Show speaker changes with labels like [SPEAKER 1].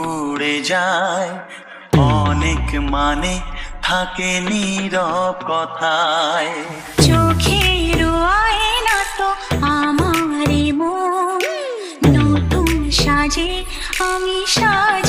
[SPEAKER 1] উড়ে যায়। অনেক মানে থাকে নীরব কথায়।
[SPEAKER 2] চোখের আয়না তো আমারই মন, নতুন সাজে আমি সাজ